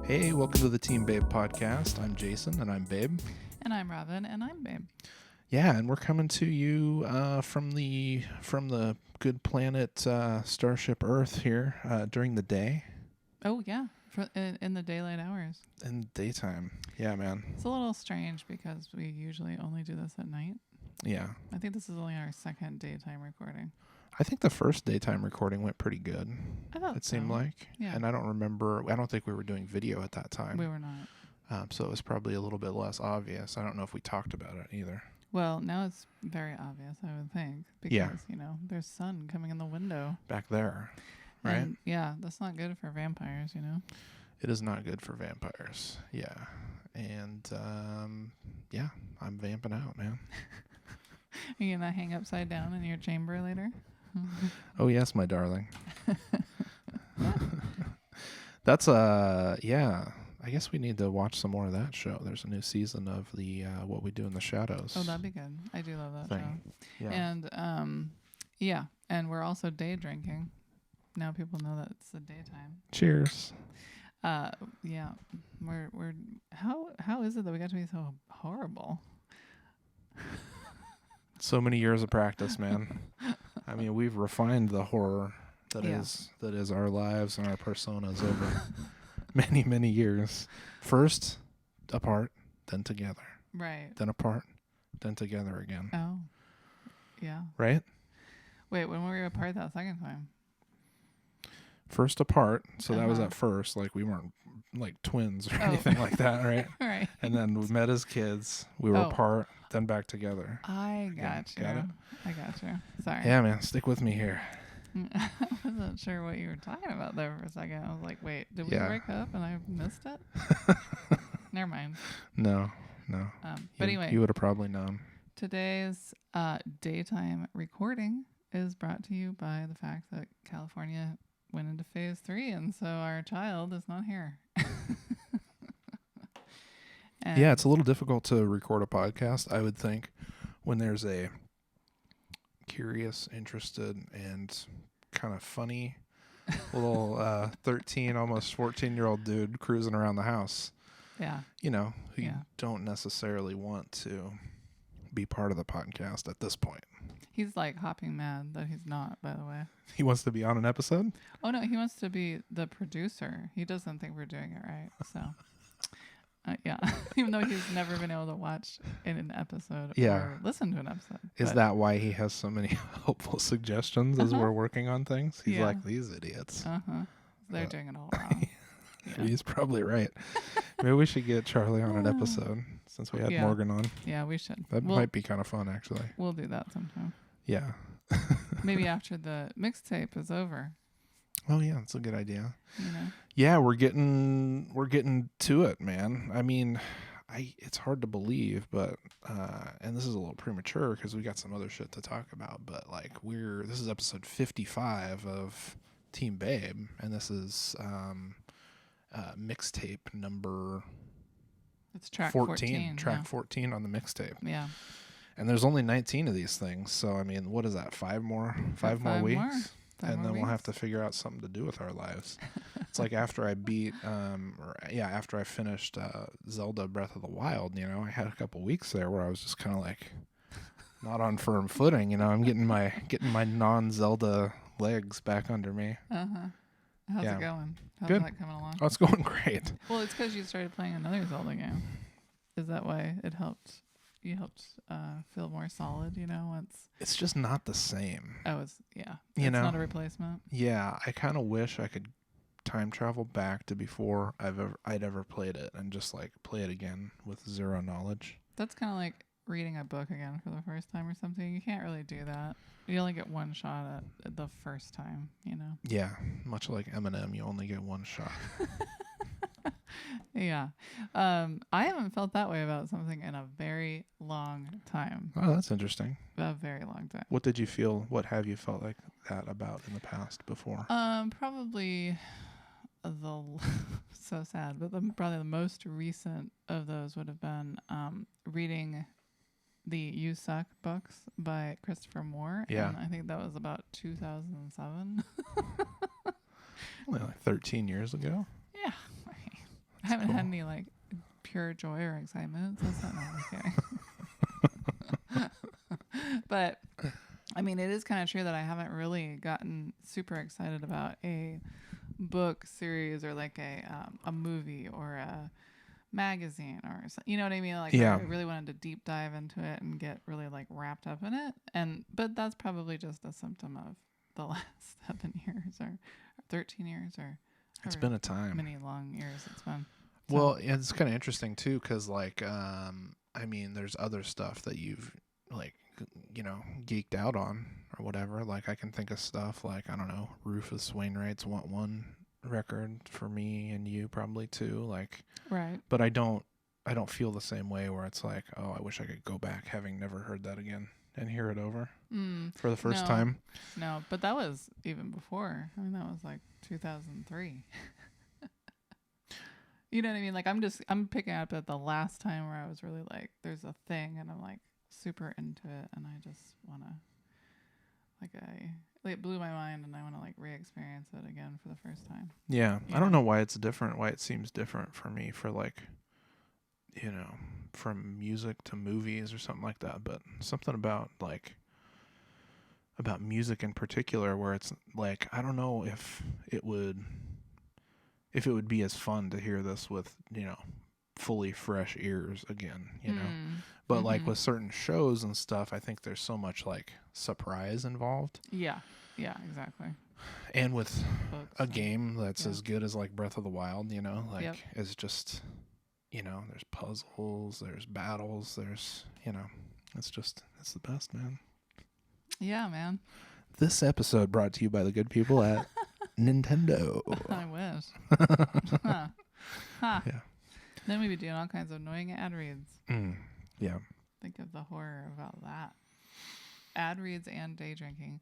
Hey, welcome to the Team Babe podcast. I'm Jason, and I'm Babe. And I'm Robin, and I'm Babe. Yeah, and we're coming to you from the good planet Starship Earth here during the day. Oh, yeah, in the daylight hours. In daytime. Yeah, man. It's a little strange because we usually only do this at night. Yeah. I think this is only our second daytime recording. I think the first daytime recording went pretty good. I thought it seemed like. Yeah. And I don't think we were doing video at that time. We were not. So it was probably a little bit less obvious. I don't know if we talked about it either. Well, now it's very obvious, I would think. Because, there's sun coming in the window. Back there, right? And, yeah, that's not good for vampires, It is not good for vampires. Yeah. And, I'm vamping out, man. Are you going to hang upside down in your chamber later? Oh, yes, my darling. That's, I guess we need to watch some more of that show. There's a new season of the What We Do in the Shadows. Oh, that'd be good. I do love that thing. show. Yeah. And we're also day drinking. Now people know that it's the daytime. Cheers. Yeah. We're how is it that we got to be so horrible? So many years of practice, man. I mean, we've refined the horror that is our lives and our personas over many, many years. First apart, then together. Right. Then apart, then together again. Oh. Yeah. Right? Wait, when were we apart that second time? First apart, so that was at first, like we weren't like twins or anything like that, right? Right. And then we met as kids, we were apart, then back together. I got you. Got it? I got you. Sorry. Yeah, man, stick with me here. I wasn't sure what you were talking about there for a second. I was like, wait, did we break up and I missed it? Never mind. No. But anyway. You would have probably known. Today's daytime recording is brought to you by the fact that California went into phase 3, and so our child is not here. Yeah, it's a little difficult to record a podcast, I would think, when there's a curious, interested, and kind of funny little 13, almost 14-year-old dude cruising around the house. Yeah. Who you don't necessarily want to be part of the podcast at this point. He's like hopping mad that he's not, by the way. He wants to be on an episode? Oh, no, he wants to be the producer. He doesn't think we're doing it right, so... yeah, even though he's never been able to watch in an episode or listen to an episode. Is that why he has so many helpful suggestions as we're working on things? He's like, these idiots. They're doing it all wrong. He's probably right. Maybe we should get Charlie on an episode since we had Morgan on. Yeah, we should. That might be kind of fun, actually. We'll do that sometime. Yeah. Maybe after the mixtape is over. Oh yeah, that's a good idea. Yeah, we're getting to it, man. I mean, it's hard to believe, but and this is a little premature because we got some other shit to talk about. But like, this is episode 55 of Team Babe, and this is mixtape number. It's track 14. Track 14 on the mixtape. Yeah. And there's only 19 of these things, so I mean, what is that? Five more weeks. And then we'll have to figure out something to do with our lives. It's like after I after I finished Zelda Breath of the Wild, I had a couple weeks there where I was just kind of like not on firm footing. I'm getting my non-Zelda legs back under me. How's it going? How's Good. that coming along? Oh, it's going great. Well, it's because you started playing another Zelda game. Is that why it helped? You helped feel more solid, once... It's just not the same. Oh, it's not a replacement? Yeah, I kind of wish I could time travel back to before I'd ever played it and just, like, play it again with zero knowledge. That's kind of like reading a book again for the first time or something. You can't really do that. You only get one shot at the first time, Yeah, much like Eminem, you only get one shot. Yeah. I haven't felt that way about something in a very long time. Oh, that's interesting. A very long time. What have you felt like that about in the past before? Probably so sad, but probably the most recent of those would have been reading the You Suck books by Christopher Moore. Yeah. And I think that was about 2007. Only like 13 years ago. Yeah. haven't had any like pure joy or excitement. So that's not okay. But I mean, it is kind of true that I haven't really gotten super excited about a book series or like a movie or a magazine or you know what I mean? Like I really wanted to deep dive into it and get really like wrapped up in it. But that's probably just a symptom of the last 7 years or 13 years or it's been a time. Many long years it's been. So. Well, it's kind of interesting too, because like I mean, there's other stuff that you've like geeked out on or whatever. Like I can think of stuff like, I don't know, Rufus Wainwright's Want One record for me and you probably too. Like, right. But I don't feel the same way where it's like, oh, I wish I could go back having never heard that again and hear it over for the first time. No, but that was even before. I mean, that was like 2003. You know what I mean? Like I'm picking up at the last time where I was really like, there's a thing and I'm like super into it and I just want to it blew my mind and I want to like re-experience it again for the first time. Yeah. I don't know why it's different, why it seems different for me for like, from music to movies or something like that, but something about music in particular where it's like, I don't know if it would be as fun to hear this with, fully fresh ears again, but like with certain shows and stuff, I think there's so much like surprise involved. Yeah, exactly. And with a game that's as good as like Breath of the Wild, it's just, there's puzzles, there's battles, there's, it's the best, man. Yeah, man. This episode brought to you by the good people at Nintendo. I wish. Huh. Yeah. Then we'd be doing all kinds of annoying ad reads. Yeah. Think of the horror about that. Ad reads and day drinking.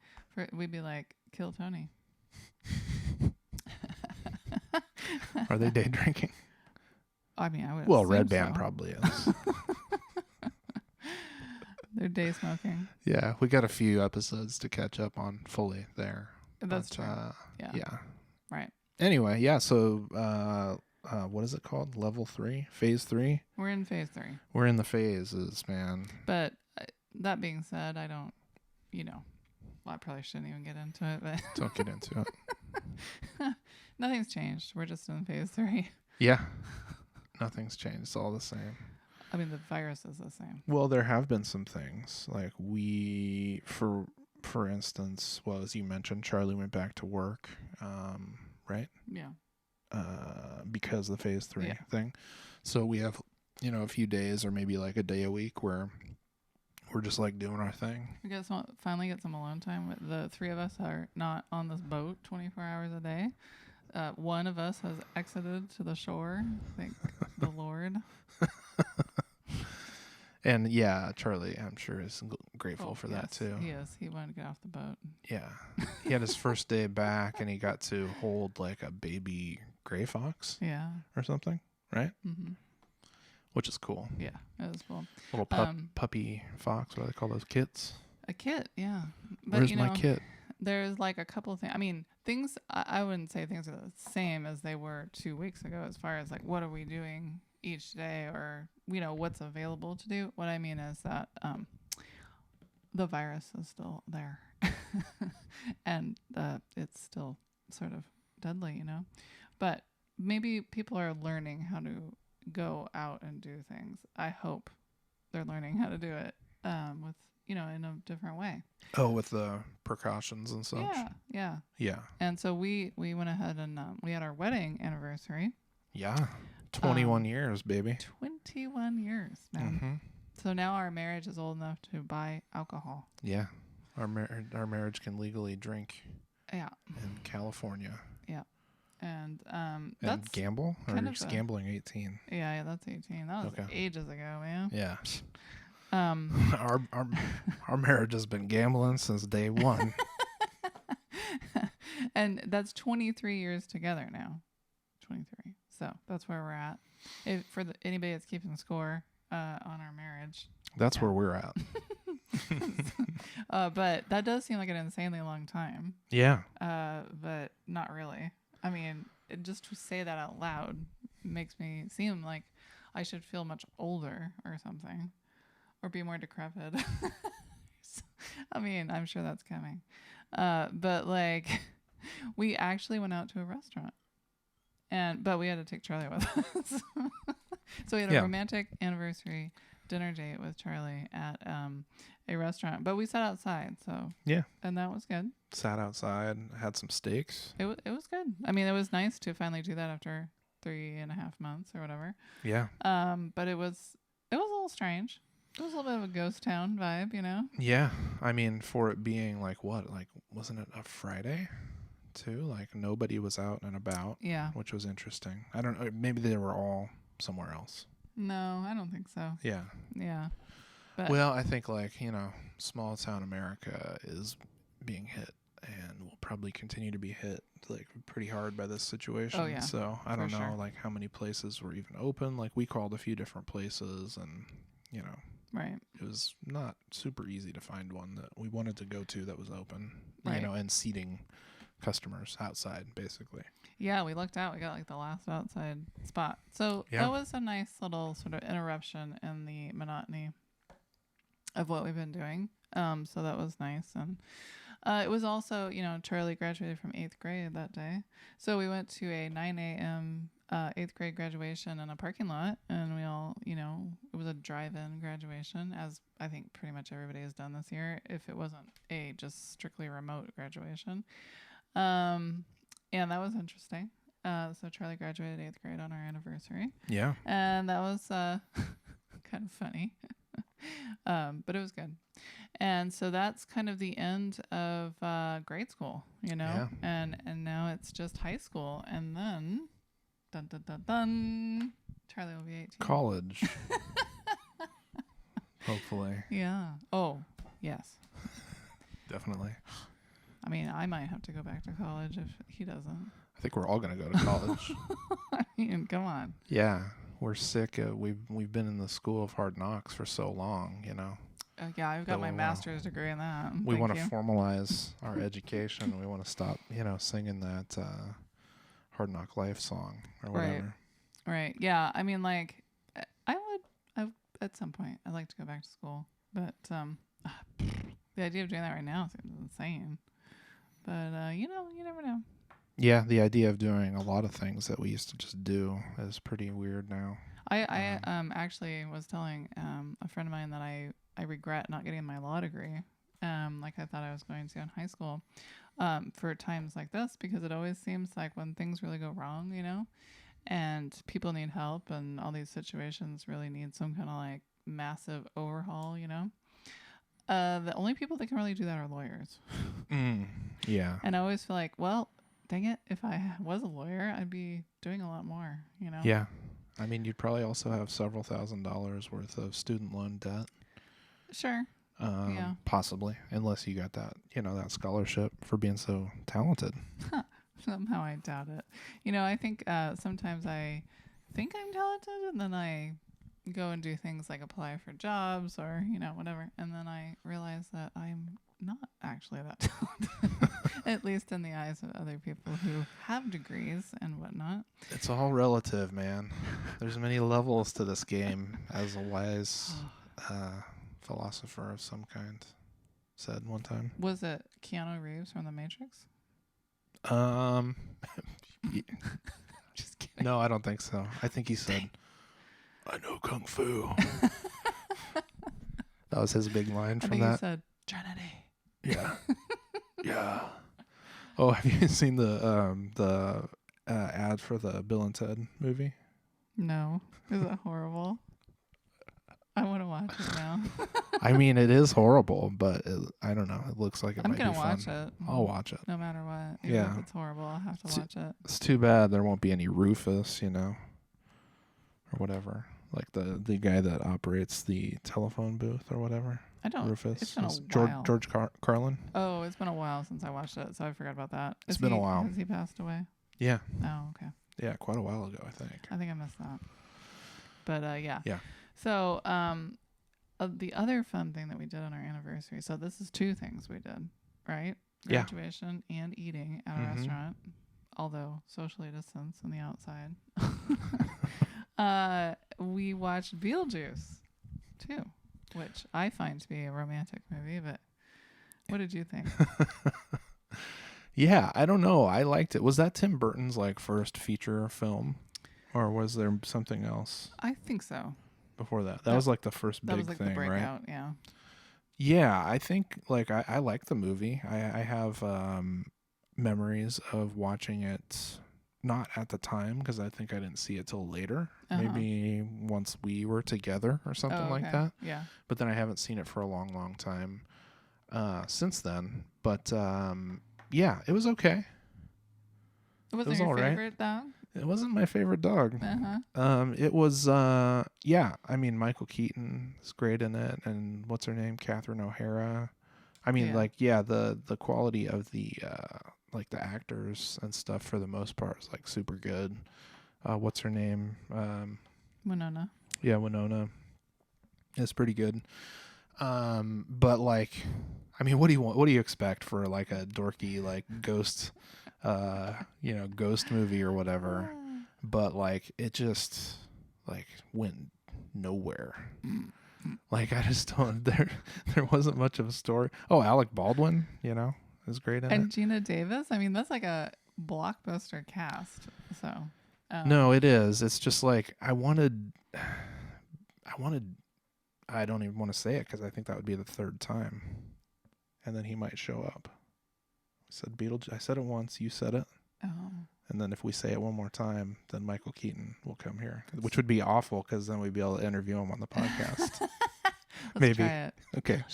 We'd be like, kill Tony. Are they day drinking? I mean, I would. Well, Red Band probably is. They're day smoking. Yeah, we got a few episodes to catch up on fully there. That's true. Yeah. Right. Anyway, yeah. So, what is it called? Level 3, phase 3. We're in phase 3. We're in the phases, man. But that being said, I don't. Well, I probably shouldn't even get into it. But don't get into it. Nothing's changed. We're just in phase 3. Yeah. Nothing's changed. It's all the same. I mean, the virus is the same. Well, there have been some things like for instance, well, as you mentioned, Charlie went back to work, right? Yeah. Because of the phase 3 thing. So we have, a few days or maybe like a day a week where we're just like doing our thing. We finally get some alone time. The 3 of us are not on this boat 24 hours a day. One of us has exited to the shore. Thank the Lord. And yeah, Charlie, I'm sure is grateful for that too. He is. He wanted to get off the boat. Yeah. He had his first day back and he got to hold like a baby gray fox. Yeah. Or something, right? Mm-hmm. Which is cool. Yeah, it was cool. Little puppy fox, what do they call those, kits? A kit, yeah. But, where's my kit? There's like a couple of things. I mean, things, I wouldn't say things are the same as they were 2 weeks ago as far as like what are we doing each day or, what's available to do. What I mean is that the virus is still there and it's still sort of deadly, But maybe people are learning how to go out and do things. I hope they're learning how to do it with, in a different way. Oh, with the precautions and such. Yeah. And so we went ahead and we had our wedding anniversary. Yeah. 21 years, baby. 21 years, man. Mm-hmm. So now our marriage is old enough to buy alcohol. Yeah. Our marriage can legally drink. Yeah. In California. Yeah. And that's gamble? Or is gambling 18? Yeah, that's 18. That was ages ago, man. Yeah. Our marriage has been gambling since day one. And that's 23 years together now. 23. So that's where we're at. For anybody that's keeping score on our marriage. That's where we're at. But that does seem like an insanely long time. Yeah. But not really. I mean, just to say that out loud makes me seem like I should feel much older or something, or be more decrepit. I mean, I'm sure that's coming. But like, we actually went out to a restaurant, but we had to take Charlie with us. So we had a romantic anniversary dinner date with Charlie at a restaurant, but we sat outside. So yeah, and that was good. Sat outside, had some steaks. It was good. I mean, it was nice to finally do that after 3.5 months or whatever. Yeah. But it was a little strange. It was a little bit of a ghost town vibe, you know? Yeah. I mean, for it being like what? Like, wasn't it a Friday too? Like, nobody was out and about. Yeah. Which was interesting. I don't know. Maybe they were all somewhere else. No, I don't think so. Yeah. Yeah. But well, I think, like, you know, small town America is being hit and will probably continue to be hit like pretty hard by this situation. Oh, yeah. So I don't know, sure. like, how many places were even open. Like, we called a few different places and, you know. Right. It was not super easy to find one that we wanted to go to that was open, right. you know, and seating customers outside, basically. Yeah, we looked out. We got like the last outside spot. So that was a nice little sort of interruption in the monotony of what we've been doing. So that was nice. And it was also, you know, Charlie graduated from 8th grade that day. So we went to a 9 a.m. 8th grade graduation in a parking lot, and we all, you know, it was a drive-in graduation, as I think pretty much everybody has done this year, if it wasn't a just strictly remote graduation. And that was interesting. So Charlie graduated 8th grade on our anniversary. Yeah. And that was kind of funny. But it was good. And so that's kind of the end of grade school, you know? Yeah. And now it's just high school. And then dun dun dun dun, Charlie will be 18. College. Hopefully. Yeah. Oh, yes. Definitely. I mean, I might have to go back to college if he doesn't. I think we're all going to go to college. I mean, come on. Yeah. We're sick. We've been in the school of hard knocks for so long, you know. Yeah, I've got my master's degree in that. We want to formalize our education. We want to stop, you know, singing that Hard Knock Life song or whatever. Right. Yeah. I mean, like, at some point, I'd like to go back to school. But the idea of doing that right now seems insane. But, you know, you never know. Yeah, the idea of doing a lot of things that we used to just do is pretty weird now. I actually was telling a friend of mine that I regret not getting my law degree, like I thought I was going to in high school, for times like this, because it always seems like when things really go wrong, you know, and people need help and all these situations really need some kind of like massive overhaul, you know, the only people that can really do that are lawyers. Yeah. And I always feel like, well, dang it, if I was a lawyer, I'd be doing a lot more, you know? Yeah. I mean, you'd probably also have several $1,000s worth of student loan debt. Sure. Yeah. Possibly, unless you got that, you know, that scholarship for being so talented. Somehow I doubt it. You know, I think sometimes I think I'm talented, and then I go and do things like apply for jobs or, you know, whatever. And then I realize that I'm not actually that talented, at least in the eyes of other people who have degrees and whatnot. It's all relative, man. There's many levels to this game, as a wise philosopher of some kind said one time. Was it Keanu Reeves from The Matrix? Just kidding. No, I don't think so. I think he said, I know Kung Fu. That was his big line from that. He said, Trinity. Yeah. Yeah. Oh, have you seen the ad for the Bill and Ted movie? No. Is it horrible? I want to watch it now. I mean, it is horrible, but I don't know. It looks like it might be fun. I'm going to watch it. I'll watch it. No matter what. Even if it's horrible, I'll have to watch it. It's too bad there won't be any Rufus, you know, or whatever. Like the guy that operates the telephone booth or whatever. I don't. Rufus. It's been a while. George Carlin. Oh, it's been a while since I watched it, so I forgot about that. It's been a while. Has he passed away? Yeah. Oh, okay. Yeah, quite a while ago, I think. I think I missed that. But yeah. Yeah. So the other fun thing that we did on our anniversary. So this is two things we did, right? Graduation and eating at a restaurant, although socially distanced on the outside. We watched Beetlejuice too, which I find to be a romantic movie. But what did you think? Yeah, I don't know. I liked it. Was that Tim Burton's like first feature film, or was there something else? I think so. Before that, that was like the first big like thing, the breakout, right? Yeah. Yeah, I think like I like the movie. I have memories of watching it not at the time because I think I didn't see it till later. Maybe once we were together or something like that. Yeah. But then I haven't seen it for a long, long time since then. But yeah, it was okay. Was it your favorite dog? It wasn't my favorite dog. It was yeah. I mean, Michael Keaton is great in it, and what's her name, Catherine O'Hara. I mean, like, yeah, the quality of the like the actors and stuff for the most part is like super good. What's her name? Winona. Yeah, Winona. It's pretty good. But like, I mean, what do you expect for like a dorky like ghost, ghost movie or whatever? But like, it just like went nowhere. Like, I just don't. There wasn't much of a story. Oh, Alec Baldwin, is great in it. And Gina Davis. I mean, that's like a blockbuster cast. So. No, it is. It's just like I wanted. I don't even want to say it because I think that would be the third time, and then he might show up. I said Beetlejuice. I said it once. You said it. Oh. And then if we say it one more time, then Michael Keaton will come here, which would be awful because then we'd be able to interview him on the podcast. Let's try it. Okay.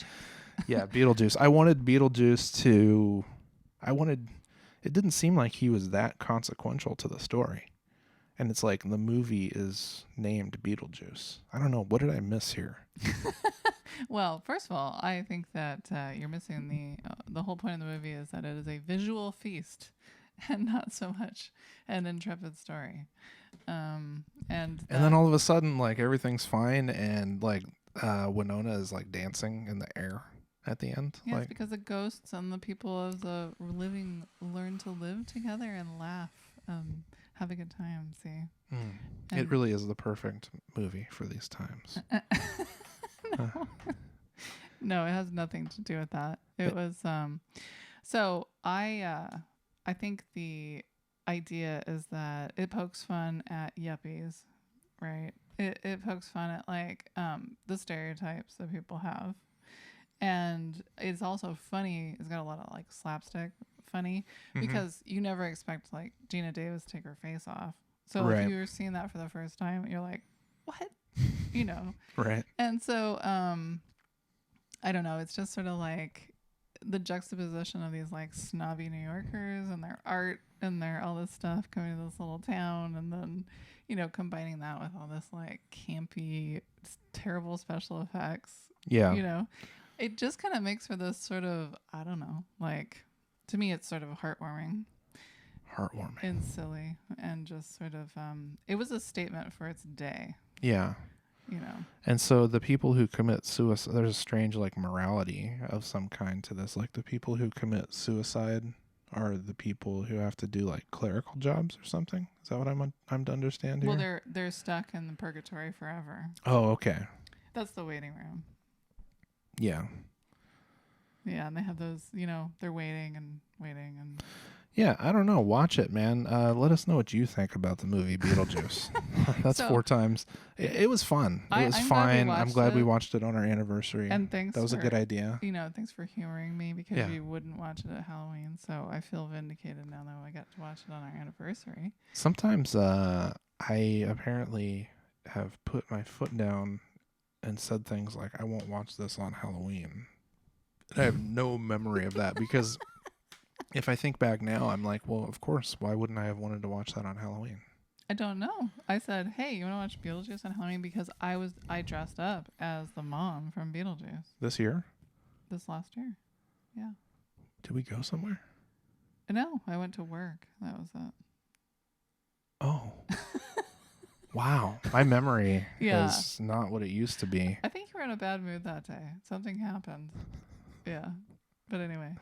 Yeah, Beetlejuice. I wanted Beetlejuice to. It didn't seem like he was that consequential to the story. And it's like the movie is named Beetlejuice. I don't know. What did I miss here? Well, first of all, I think that you're missing the whole point of the movie is that it is a visual feast and not so much an intrepid story. And then all of a sudden, like, everything's fine, and like Winona is like dancing in the air at the end. Yes, like, because the ghosts and the people of the living learn to live together and laugh. Have a good time, see? It really is the perfect movie for these times. No, it has nothing to do with that. It was so I think the idea is that it pokes fun at yuppies, right? It pokes fun at like the stereotypes that people have. And it's also funny. It's got a lot of like slapstick funny because you never expect like Gina Davis to take her face off. So if you're seeing that for the first time, you're like, what? Right. And so I don't know. It's just sort of like the juxtaposition of these like snobby New Yorkers and their art and their all this stuff coming to this little town, and then combining that with all this like campy, terrible special effects. Yeah. It just kind of makes for this sort of, I don't know, like, to me, it's sort of heartwarming. And silly. And just sort of, it was a statement for its day. Yeah. And so the people who commit suicide, there's a strange, like, morality of some kind to this. Like, the people who commit suicide are the people who have to do, like, clerical jobs or something? Is that what I'm to understand here? Well, they're stuck in the purgatory forever. Oh, okay. That's the waiting room. Yeah. Yeah, and they have those, they're waiting and. Yeah, I don't know. Watch it, man. Let us know what you think about the movie Beetlejuice. That's 4 times. It was fun. It was fine. I'm glad we watched it on our anniversary. And thanks. That was a good idea. Thanks for humoring me because you wouldn't watch it at Halloween. So I feel vindicated now that I got to watch it on our anniversary. Sometimes I apparently have put my foot down and said things like, I won't watch this on Halloween. I have no memory of that because if I think back now, I'm like, well, of course, why wouldn't I have wanted to watch that on Halloween? I don't know. I said, hey, you want to watch Beetlejuice on Halloween? Because I dressed up as the mom from Beetlejuice. This year? This last year. Yeah. Did we go somewhere? No, I went to work. That was it. Oh. Wow. My memory is not what it used to be. I think you were in a bad mood that day. Something happened. Yeah. But anyway.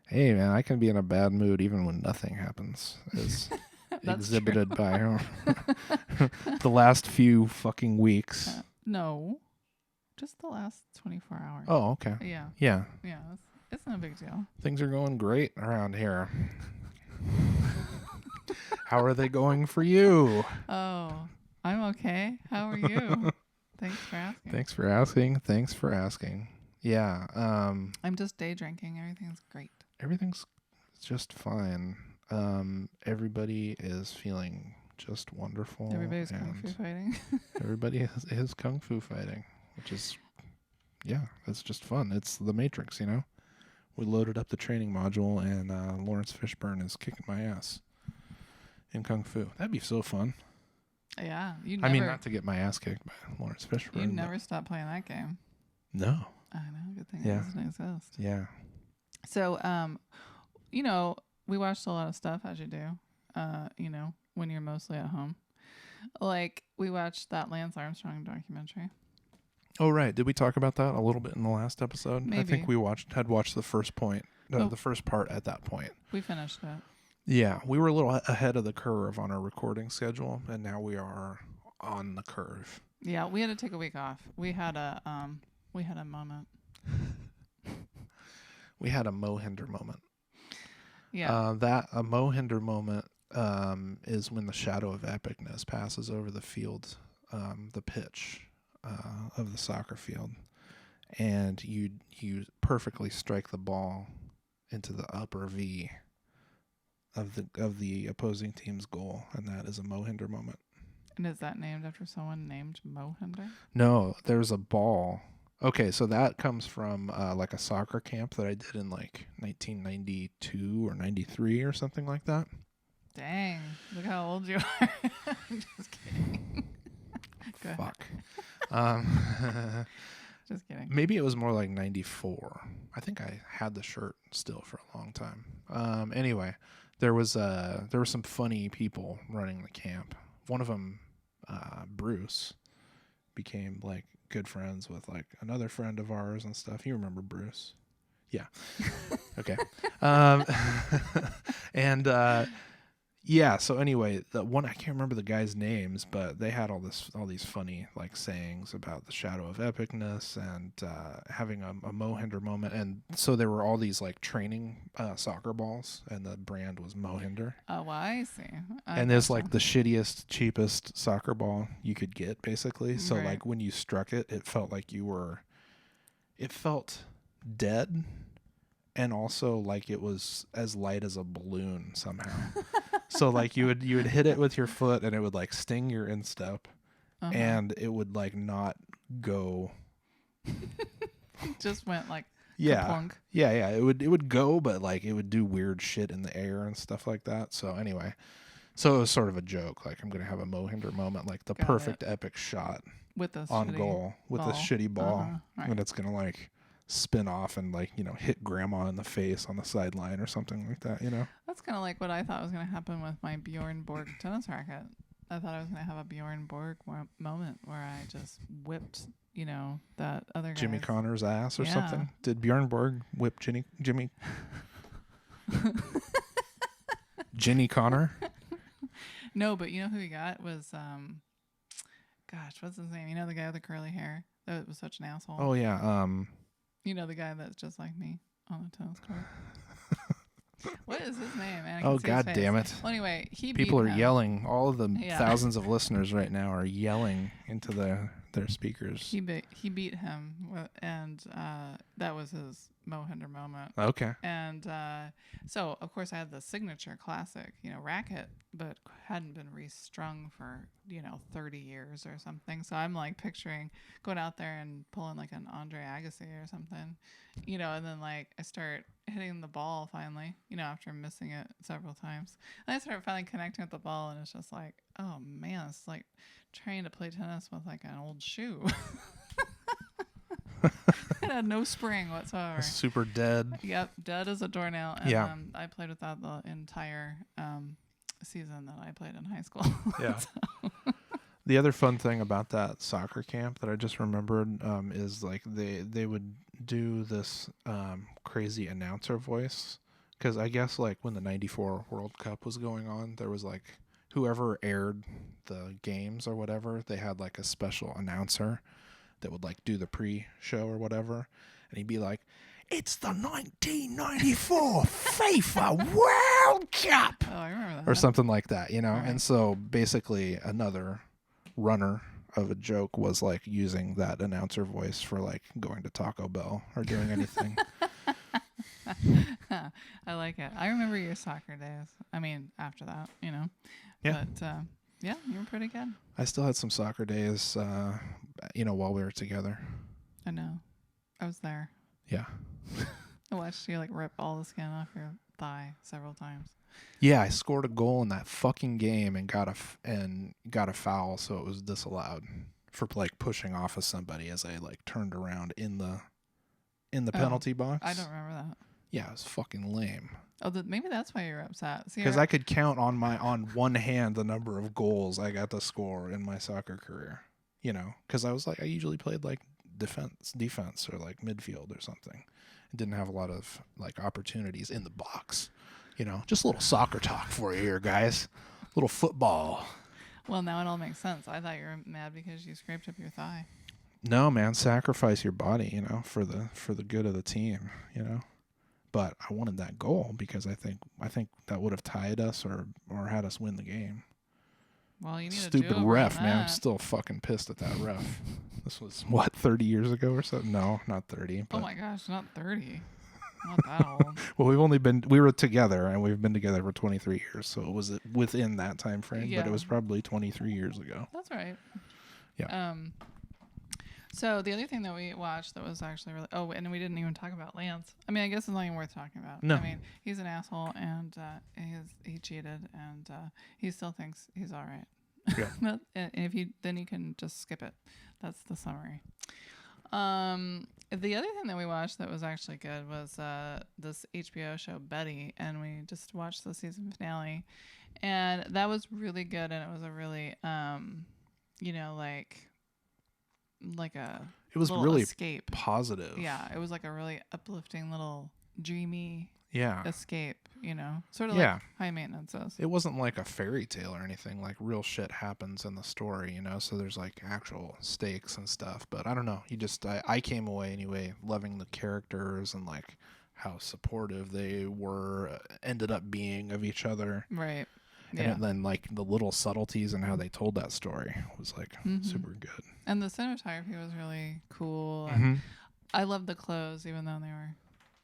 Hey, man, I can be in a bad mood even when nothing happens. exhibited by the last few fucking weeks. No, just the last 24 hours. Oh, okay. Yeah. Yeah. Yeah, it's no big deal. Things are going great around here. How are they going for you? Oh, I'm okay. How are you? Thanks for asking. Thanks for asking. Yeah. I'm just day drinking. Everything's great. Everything's just fine. Everybody is feeling just wonderful. Everybody's kung fu fighting. Everybody is kung fu fighting, which is, yeah, it's just fun. It's the Matrix, you know? We loaded up the training module, and Lawrence Fishburne is kicking my ass in kung fu. That'd be so fun. Yeah. I mean, not to get my ass kicked by Lawrence Fishburne. You'd never stop playing that game. No. I know. Good thing it doesn't exist. Yeah. So, we watched a lot of stuff, as you do, when you're mostly at home. Like, we watched that Lance Armstrong documentary. Oh, right. Did we talk about that a little bit in the last episode? Maybe. I think we had watched the first the first part at that point. We finished it. Yeah. We were a little ahead of the curve on our recording schedule, and now we are on the curve. Yeah, we had to take a week off. We had a moment. We had a Mohinder moment. Yeah. A Mohinder moment is when the shadow of epicness passes over the field, the pitch of the soccer field, and you perfectly strike the ball into the upper V of the opposing team's goal, and that is a Mohinder moment. And is that named after someone named Mohinder? No, there's a ball. Okay, so that comes from like a soccer camp that I did in like 1992 or 93 or something like that. Dang, look how old you are. I'm just kidding. Fuck. Just kidding. Maybe it was more like 94. I think I had the shirt still for a long time. Anyway, there were some funny people running the camp. One of them, Bruce, became like good friends with like another friend of ours and stuff. You remember Bruce? Yeah. Okay. And yeah, so anyway, the one, I can't remember the guys' names, but they had all these funny like sayings about the shadow of epicness and having a Mohinder moment. And so there were all these like training soccer balls, and the brand was Mohinder. Oh, well, I see. And it's like the shittiest, cheapest soccer ball you could get, basically. So right. like when you struck it, it felt like it felt dead, and also like it was as light as a balloon somehow. So like you would hit it with your foot, and it would like sting your instep, and it would like not go. Just went like kaplunk. Yeah. It would go, but like it would do weird shit in the air and stuff like that. So anyway, so it was sort of a joke. Like I'm gonna have a Mohinder moment, like the perfect epic shot with this on goal with this shitty ball, right. And it's gonna like spin off and like hit grandma in the face on the sideline or something like that. That's kind of like what I thought was gonna happen with my Bjorn Borg tennis racket. I thought I was gonna have a Bjorn Borg moment where I just whipped that other guy, Jimmy Connor's ass or something. Did Bjorn Borg whip Jimmy Ginny Connor? No, but you know who he got was gosh, what's his name? The guy with the curly hair that was such an asshole. Oh yeah, the guy that's just like me on the tennis court. What is his name, man? Oh god damn it. Well, anyway, people are yelling. All of the thousands of listeners right now are yelling into their speakers. He beat him, and that was his Mohinder moment. Okay. And so of course I had the signature classic, racket, but hadn't been restrung for 30 years or something. So I'm like picturing going out there and pulling like an Andre Agassi or something, and then like I start hitting the ball finally, after missing it several times. And I start finally connecting with the ball, and it's just like, oh man, it's like trying to play tennis with like an old shoe. It had no spring whatsoever. Super dead. Yep, dead as a doornail. And I played with that the entire season that I played in high school. Yeah. The other fun thing about that soccer camp that I just remembered is like they would do this crazy announcer voice, because I guess like when the '94 World Cup was going on, there was like whoever aired the games or whatever, they had like a special announcer that would like do the pre-show or whatever, and he'd be like, "It's the 1994 FIFA World Cup," Oh, I remember that. or something like that, you know. Right. And so basically, another runner of a joke was like using that announcer voice for like going to Taco Bell or doing anything. I like it. I remember your soccer days. I mean, after that, you know. Yeah. But yeah, you were pretty good. I still had some soccer days, you know, while we were together. I know. I was there. Yeah. I watched you like rip all the skin off your thigh several times. Yeah, I scored a goal in that fucking game and got a foul, so it was disallowed for like pushing off of somebody as I like turned around in the penalty box. I don't remember that. Yeah, it was fucking lame. Oh, maybe that's why you're upset. Because I could count on one hand the number of goals I got to score in my soccer career. You know, because I was like, I usually played like defense or like midfield or something. I didn't have a lot of like opportunities in the box. You know, just a little soccer talk for you here, guys. A little football. Well, now it all makes sense. I thought you were mad because you scraped up your thigh. No, man, sacrifice your body, you know, for the good of the team, you know. But I wanted that goal because I think that would have tied us or had us win the game. Well, you need Stupid a ref, man. I'm still fucking pissed at that ref. This was what, 30 years ago or so? No, not 30. Oh my gosh, not 30. Not that old. Well, we were together and we've been together for 23 years, so it was within that time frame, but it was probably 23 years ago. That's right. Yeah. So the other thing that we watched that was actually really... Oh, and we didn't even talk about Lance. I mean, I guess it's not even worth talking about. No. I mean, he's an asshole, and he cheated, and he still thinks he's all right. Yeah. And then you can just skip it. That's the summary. The other thing that we watched that was actually good was this HBO show Betty, and we just watched the season finale, and that was really good, and it was a really you know, like a it was really escape. Positive. Yeah, it was like a really uplifting little dreamy escape, you know, sort of like High Maintenance is. It wasn't like a fairy tale or anything. Like real shit happens in the story, you know, so there's like actual stakes and stuff. But I don't know, I came away anyway loving the characters and like how supportive they ended up being of each other. Right. And then like the little subtleties and how they told that story was like super good. And the cinematography was really cool. Mm-hmm. And I loved the clothes, even though they were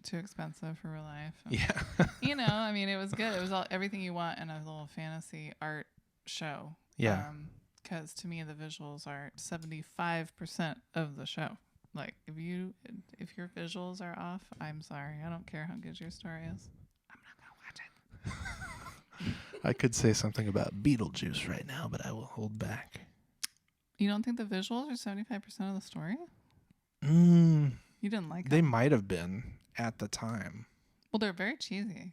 too expensive for real life. And, yeah. You know, I mean, it was good. It was everything you want in a little fantasy art show. Yeah. Because to me, the visuals are 75% of the show. Like, if your visuals are off, I'm sorry. I don't care how good your story is. I'm not going to watch it. I could say something about Beetlejuice right now, but I will hold back. You don't think the visuals are 75% of the story? You didn't like them? They might have been at the time. Well, they're very cheesy.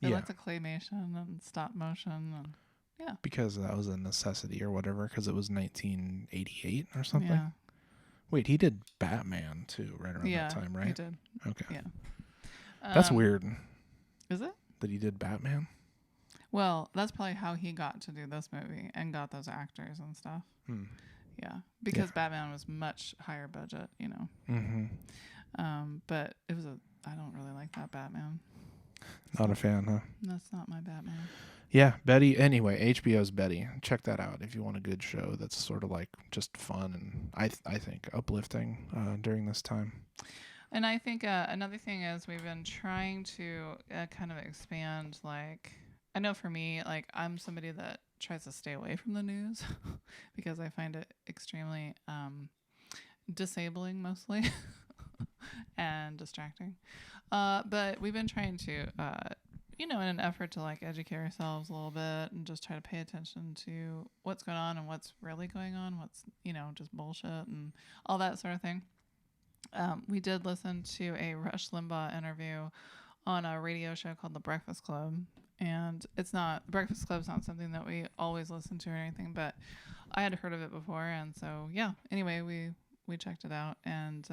They like the claymation and stop motion. And, yeah. Because that was a necessity or whatever, because it was 1988 or something. Yeah. Wait, he did Batman too, right around that time, right? He did. Okay. Yeah. That's weird. Is it? That he did Batman? Well, that's probably how he got to do this movie and got those actors and stuff. Yeah. Because Batman was much higher budget, you know. Mm-hmm. But it was I don't really like that Batman. Not a fan, huh? That's not my Batman. Yeah, Betty. Anyway, HBO's Betty. Check that out if you want a good show that's sort of like just fun and I think uplifting during this time. And I think another thing is we've been trying to kind of expand, like, I know for me, like, I'm somebody that tries to stay away from the news because I find it extremely disabling mostly and distracting. But we've been trying to, you know, in an effort to like educate ourselves a little bit and just try to pay attention to what's going on and what's really going on, what's, you know, just bullshit and all that sort of thing. We did listen to a Rush Limbaugh interview on a radio show called The Breakfast Club. And Breakfast Club's not something that we always listen to or anything, but I had heard of it before. And so, yeah, anyway, we we checked it out, and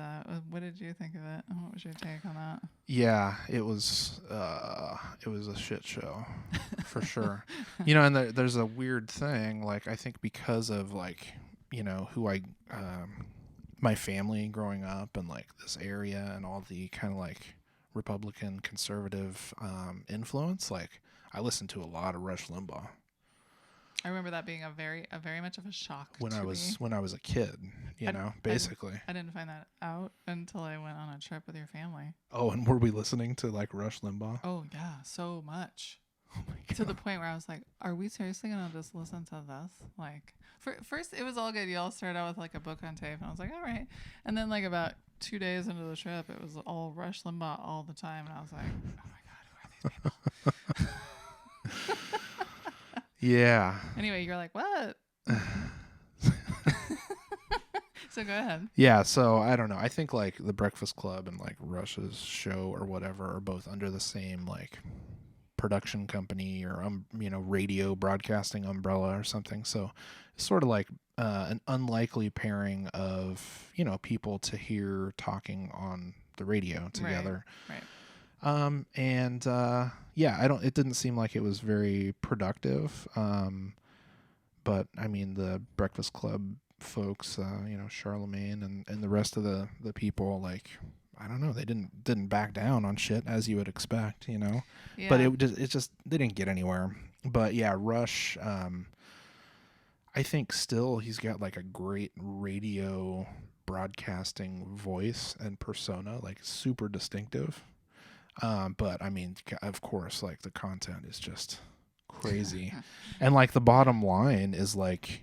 what did you think of it? What was your take on that? Yeah, it was a shit show for sure. You know, and there's a weird thing, like I think because of like, you know, who my family growing up and like this area and all the kind of like Republican conservative influence, like I listened to a lot of Rush Limbaugh. I remember that being a very much of a shock when to I was a kid, basically. I didn't find that out until I went on a trip with your family. Oh, and were we listening to like Rush Limbaugh? Oh yeah, so much. Oh my God. To the point where I was like, are we seriously gonna just listen to this? Like, first it was all good. Y'all started out with like a book on tape, and I was like, all right. And then like about 2 days into the trip, it was all Rush Limbaugh all the time, and I was like, oh my God, who are these people? Yeah. Anyway, you're like, what? So go ahead. Yeah, so I don't know. I think like the Breakfast Club and like Rush's show or whatever are both under the same like production company or radio broadcasting umbrella or something. So it's sort of like an unlikely pairing of, people to hear talking on the radio together. Right. It didn't seem like it was very productive. But I mean, the Breakfast Club folks, Charlemagne and the rest of the people, like, I don't know, they didn't back down on shit as you would expect, Yeah. But it just they didn't get anywhere. But yeah, Rush, I think still he's got like a great radio broadcasting voice and persona, like super distinctive. But I mean, of course, like the content is just crazy. And like the bottom line is like,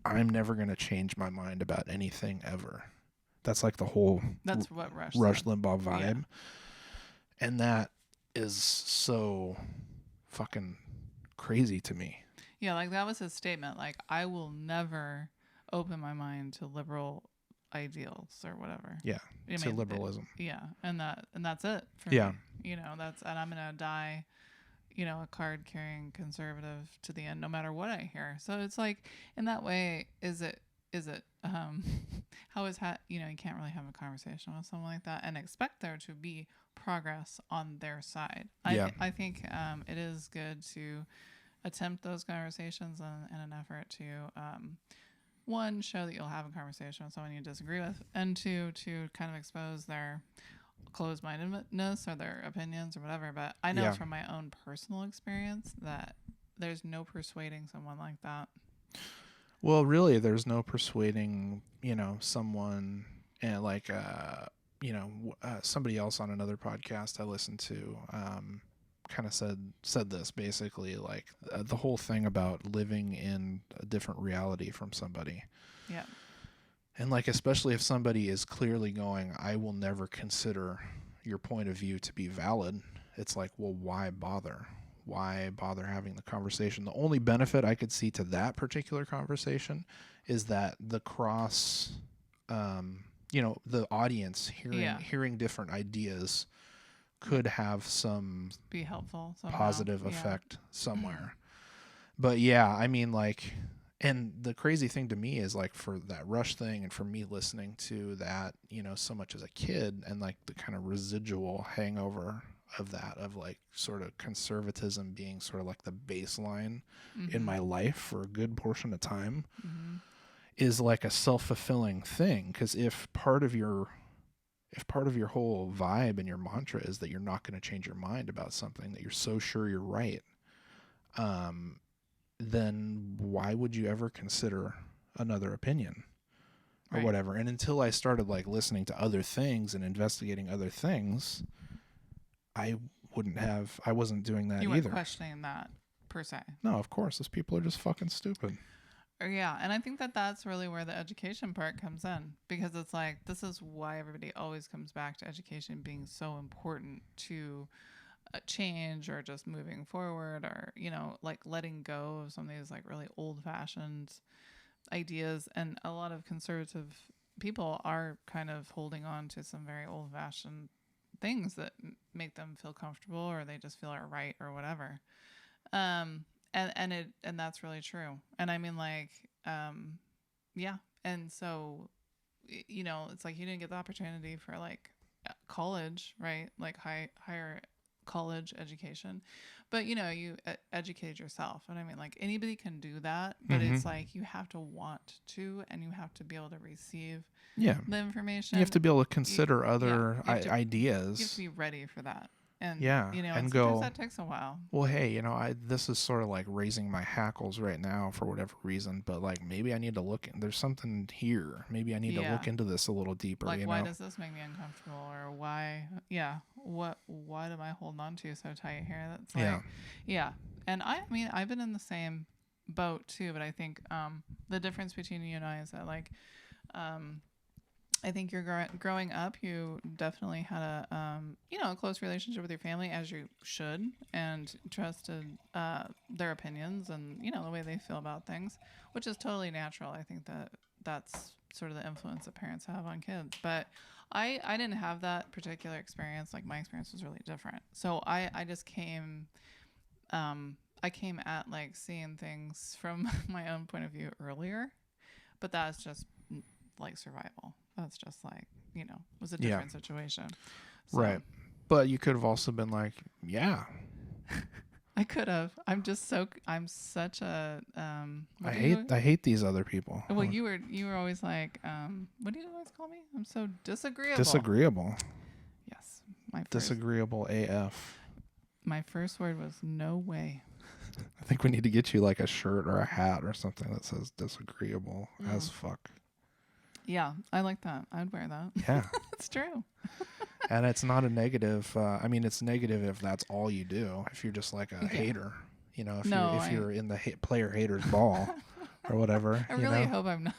I'm never going to change my mind about anything ever. That's like the whole that's what Rush Limbaugh vibe. Yeah. And that is so fucking crazy to me. Yeah, like that was his statement. Like, I will never open my mind to liberal ideals or whatever. Yeah, to liberalism. And that's it for me. And I'm gonna die, a card carrying conservative to the end, no matter what I hear. So it's like, in that way, is it how is that? You can't really have a conversation with someone like that and expect there to be progress on their side. I think it is good to attempt those conversations in an effort to one, show that you'll have a conversation with someone you disagree with, and two, to kind of expose their closed-mindedness or their opinions or whatever. But I know from my own personal experience that there's no persuading someone like that. Well, really, there's no persuading, someone, and like, somebody else on another podcast I listened to, kind of said this basically, like the whole thing about living in a different reality from somebody. Yeah. And like, especially if somebody is clearly going, I will never consider your point of view to be valid. It's like, well, why bother? Why bother having the conversation? The only benefit I could see to that particular conversation is that the the audience hearing different ideas could have some be helpful somehow. Positive effect somewhere. But yeah, I mean, like, and the crazy thing to me is like, for that Rush thing and for me listening to that, so much as a kid, and like the kind of residual hangover of that, of like sort of conservatism being sort of like the baseline in my life for a good portion of time, is like a self-fulfilling thing. Because if part of your whole vibe and your mantra is that you're not going to change your mind about something, that you're so sure you're right, then why would you ever consider another opinion or whatever? And until I started like listening to other things and investigating other things, I wasn't doing that either. You weren't questioning that per se. No, of course. Those people are just fucking stupid. Yeah, and I think that's really where the education part comes in, because it's like, this is why everybody always comes back to education being so important to change, or just moving forward, or like letting go of some of these like really old-fashioned ideas. And a lot of conservative people are kind of holding on to some very old-fashioned things that make them feel comfortable, or they just feel are right or whatever. And that's really true. And I mean, like, and so you know, it's like you didn't get the opportunity for like college, right? Like higher college education, but you know, you educated yourself. And I mean, like anybody can do that, but it's like you have to want to, and you have to be able to receive the information. You have to be able to consider other ideas. You have to be ready for that. And, you know, and sometimes that takes a while. Well, hey, you know, this is sort of like raising my hackles right now for whatever reason, but like maybe I need to look there's something here. Maybe I need to look into this a little deeper. Like, you why know? does this make me uncomfortable? Or why, what am I holding on to so tight here? That's like, And I mean, I've been in the same boat too, but I think the difference between you and I is that like, I think you're growing up, you definitely had a, a close relationship with your family, as you should, and trusted their opinions and, you know, the way they feel about things, which is totally natural. I think that's sort of the influence that parents have on kids. But I didn't have that particular experience. Like, my experience was really different. So I just came... I came at like seeing things from my own point of view earlier, but that's just like survival. That's just like, you know, was a different situation. So, right. But you could have also been like, I could have. I'm such a I hate these other people. Well, you were always like, what do you always call me? I'm so disagreeable. Yes. Disagreeable AF. My first word was no way. I think we need to get you like a shirt or a hat or something that says disagreeable as fuck. Yeah, I like that. I'd wear that. Yeah. It's true. And it's not a negative. I mean, it's negative if that's all you do. If you're just like a hater, you know, if you're in the player haters ball or whatever. I really hope I'm not.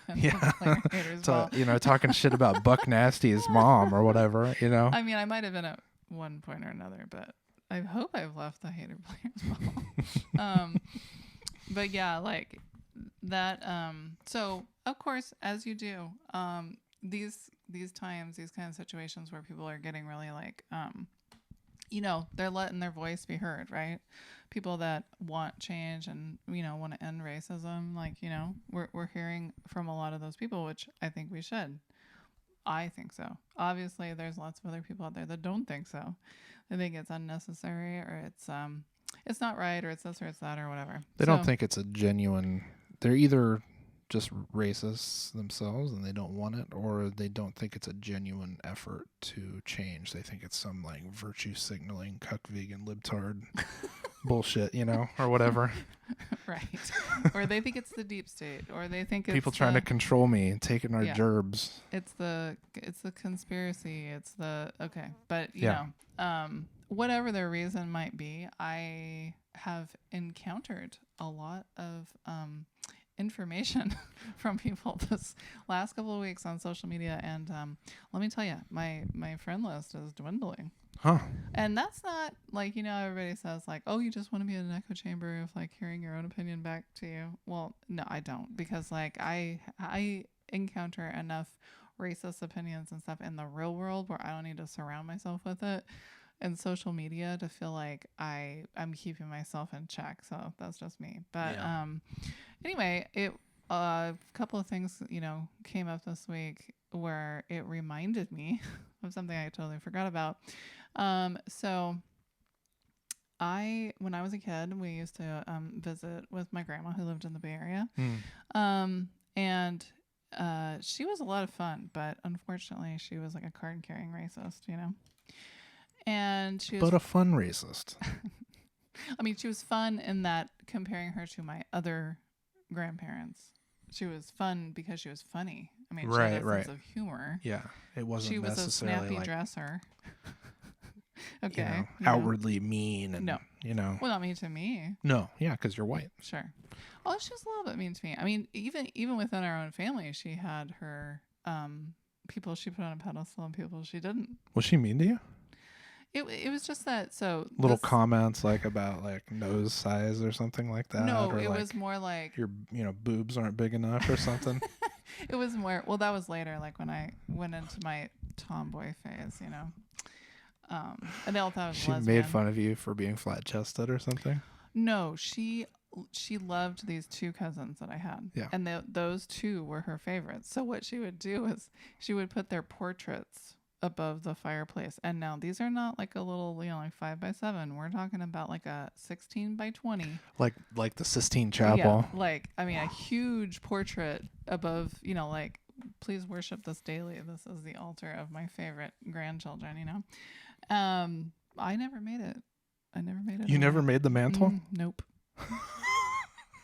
Player haters ball. You know, talking shit about Buck Nasty's mom or whatever, you know. I mean, I might have been at one point or another, but I hope I've left the hater players ball. But yeah, like that. So of course, as you do, these times, these kind of situations where people are getting really like, you know, they're letting their voice be heard, right? People that want change and, you know, want to end racism, like, you know, we're hearing from a lot of those people, which I think we should. I think so. Obviously, there's lots of other people out there that don't think so. They think it's unnecessary, or it's not right, or it's this or it's that or whatever. They don't think it's a genuine. They're either just racists themselves and they don't want it, or they don't think it's a genuine effort to change. They think it's some like virtue signaling, cuck vegan libtard bullshit, you know, or whatever. Right. Or they think it's the deep state, or they think it's people trying to control me and taking our gerbs. It's the conspiracy. It's the but you know, whatever their reason might be, I have encountered a lot of information from people this last couple of weeks on social media, and let me tell you, my friend list is dwindling. And that's not like, you know, everybody says like, oh, you just want to be in an echo chamber of like hearing your own opinion back to you. Well, no, I don't, because like I encounter enough racist opinions and stuff in the real world where I don't need to surround myself with it and social media to feel like I'm keeping myself in check. So that's just me. But anyway, a couple of things, you know, came up this week where it reminded me of something I totally forgot about. So when I was a kid, we used to visit with my grandma who lived in the Bay Area. And she was a lot of fun, but unfortunately she was like a card-carrying racist, you know. And she was, but a fun racist. I mean, she was fun in that, comparing her to my other grandparents, she was fun because she was funny. I mean, she had a sense of humor. Yeah, it wasn't. She was necessarily a snappy like, dresser. Okay, you know, outwardly mean and you know. Well, not mean to me. No, yeah, because you're white. Sure. Well, she was a little bit mean to me. I mean, even within our own family, she had her people she put on a pedestal and people she didn't. Was she mean to you? It was just that, so little comments like about like nose size or something like that. No, or it like was more like your boobs aren't big enough or something. It was more, well, that was later, like when I went into my tomboy phase, you know. And they all thought I was she lesbian. made fun of you for being flat chested or something. No, she she loved these two cousins that I had. Yeah. And those two were her favorites. So what she would do is she would put their portraits above the fireplace. And now these are not like a little, like 5x7. We're talking about like a 16x20. Like the Sistine Chapel. Yeah, like, I mean, a huge portrait above, like, please worship this daily. This is the altar of my favorite grandchildren, I never made it. You never made the mantle? Nope.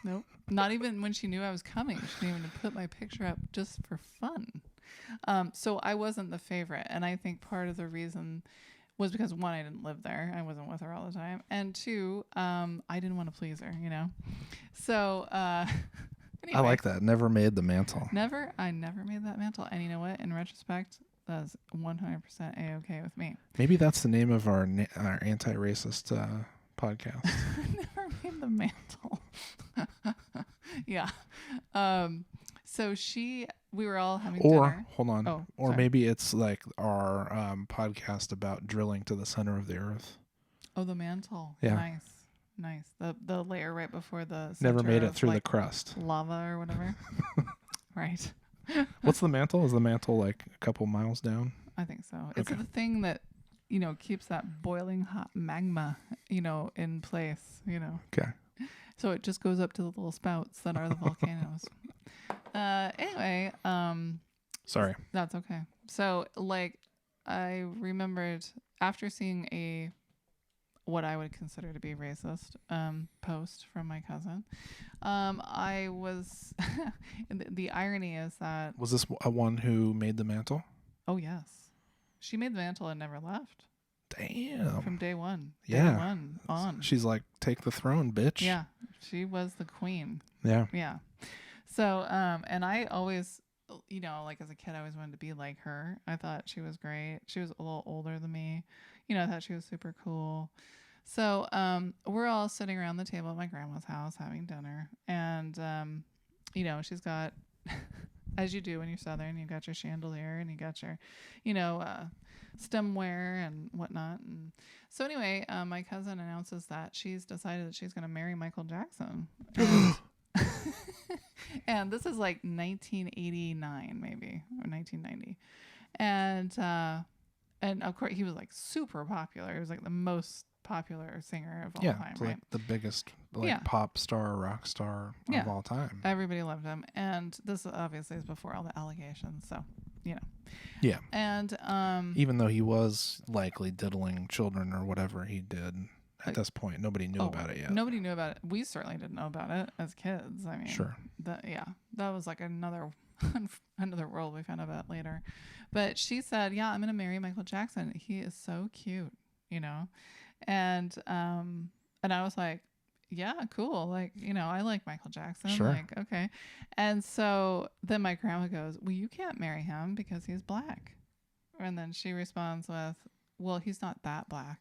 Nope. Not even when she knew I was coming. She didn't even put my picture up just for fun. So I wasn't the favorite. And I think part of the reason was because, one, I didn't live there. I wasn't with her all the time. And two, I didn't want to please her, So anyway, I like that. Never made the mantle. I never made that mantle. And you know what? In retrospect, that's 100% A-okay with me. Maybe that's the name of our anti-racist podcast. Never made the mantle. Yeah. So we were all having dinner. Hold on. Oh, or sorry. maybe it's like our podcast about drilling to the center of the earth. Oh, the mantle. Yeah. Nice. The layer right before the never made it of, through like, the crust. lava or whatever. Right. What's the mantle? Is the mantle like a couple miles down? I think so. It's the thing that, keeps that boiling hot magma, in place, Okay. So it just goes up to the little spouts that are the volcanoes. Anyway, Sorry. that's okay. So, like, I remembered after seeing what I would consider to be racist post from my cousin, I was the irony is that, Was this a one who made the mantle? oh yes, she made the mantle and never left. Damn. From day one. Yeah. Day one on. She's like, take the throne, bitch. Yeah. She was the queen. Yeah. Yeah. So, and I always, like as a kid, I always wanted to be like her. I thought she was great. She was a little older than me. I thought she was super cool. So, we're all sitting around the table at my grandma's house having dinner. And, she's got, as you do when you're Southern, you got your chandelier and you got your, stemware and whatnot. And so anyway, my cousin announces that she's decided that she's going to marry Michael Jackson. And this is like 1989 maybe, or 1990. And of course he was like super popular. He was like the most popular singer of all time, right? Like the biggest Yeah. pop star, rock star of all time. Everybody loved him. And this obviously is before all the allegations, so Yeah. And even though he was likely diddling children or whatever he did at this point, nobody knew about it yet. Nobody knew about it. We certainly didn't know about it as kids. I mean, sure. That was like another world we found out about later. But she said, "Yeah, I'm going to marry Michael Jackson. He is so cute, And I was like, yeah, cool. Like, I like Michael Jackson. Sure. Like, okay. And so then my grandma goes, well, you can't marry him because he's black. And then she responds with, well, he's not that black.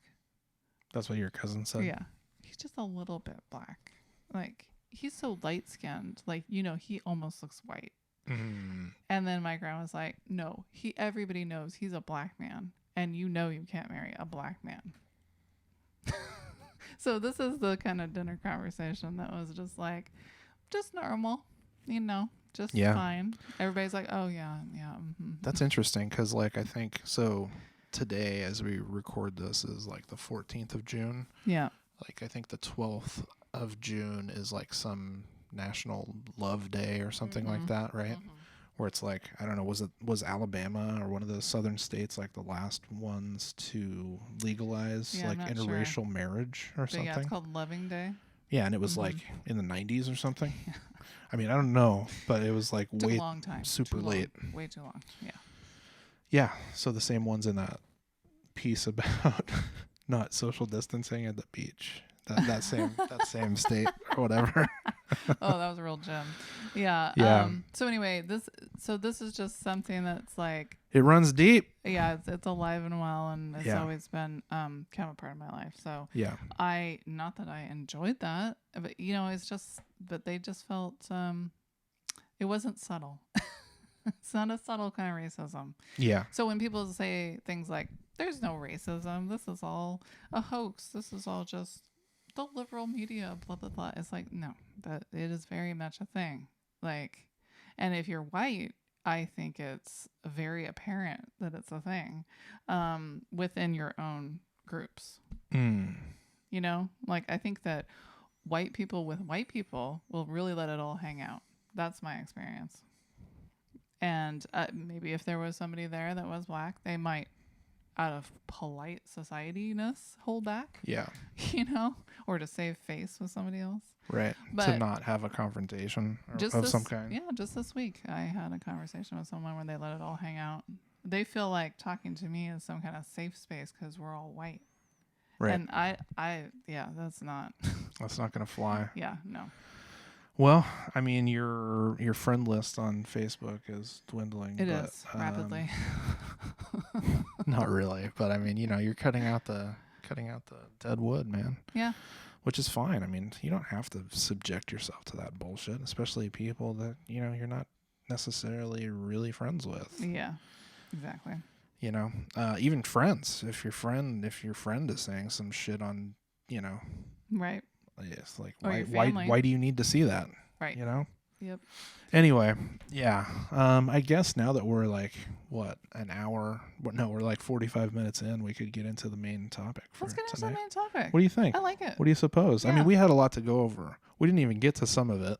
That's what your cousin said? Yeah. He's just a little bit black. Like, he's so light skinned. Like, he almost looks white. Mm. And then my grandma's like, no, everybody knows he's a black man. And you can't marry a black man. So this is the kind of dinner conversation that was just like, just normal, just fine. Everybody's like, oh yeah. Mm-hmm. That's interesting because I think so today as we record this is like the 14th of June. Yeah. I think the 12th of June is like some National Love Day or something like that, right? Mm-hmm. Where it's like, I don't know, was Alabama or one of the southern states like the last ones to legalize interracial marriage or something? Yeah, it's called Loving Day. Yeah, and it was like in the 90s or something. Yeah. I mean, I don't know, but it was like way a long time. Super late. Way too long. Yeah. Yeah, so the same ones in that piece about not social distancing at the beach. That same state or whatever. Oh, that was a real gem. Yeah. Yeah. So anyway, this is just something that's like, it runs deep. Yeah, it's alive and well, and it's always been kind of a part of my life. So yeah, not that I enjoyed that, but it's just, but they just felt it wasn't subtle. It's not a subtle kind of racism. Yeah. So when people say things like, "There's no racism. This is all a hoax. This is all just the liberal media, blah, blah, blah. It's like, no, that it is very much a thing. Like, and if you're white, I think it's very apparent that it's a thing within your own groups. You know, like I think that white people with white people will really let it all hang out. That's my experience. And maybe if there was somebody there that was black, they might, out of polite society-ness, hold back. Yeah. You know, or to save face with somebody else. Right. But to not have a confrontation of some kind. Yeah, just this week I had a conversation with someone where they let it all hang out. They feel like talking to me is some kind of safe space because we're all white. Right. And that's not. That's not going to fly. Yeah, no. Well, I mean, your friend list on Facebook is dwindling. It is rapidly. Not really, but I mean, you know, you're cutting out the dead wood, man. Yeah. Which is fine. I mean, you don't have to subject yourself to that bullshit, especially people that, you know, you're not necessarily really friends with. Yeah. Exactly. You know, even friends. If your friend is saying some shit on, you know, right. It's like why do you need to see that? Right. You know? Yep. Anyway, yeah. I guess now that we're like an hour? We're like 45 minutes in. We could get into the main topic for tonight. Let's get into the main topic. What do you think? I like it. What do you suppose? Yeah. I mean, we had a lot to go over. We didn't even get to some of it.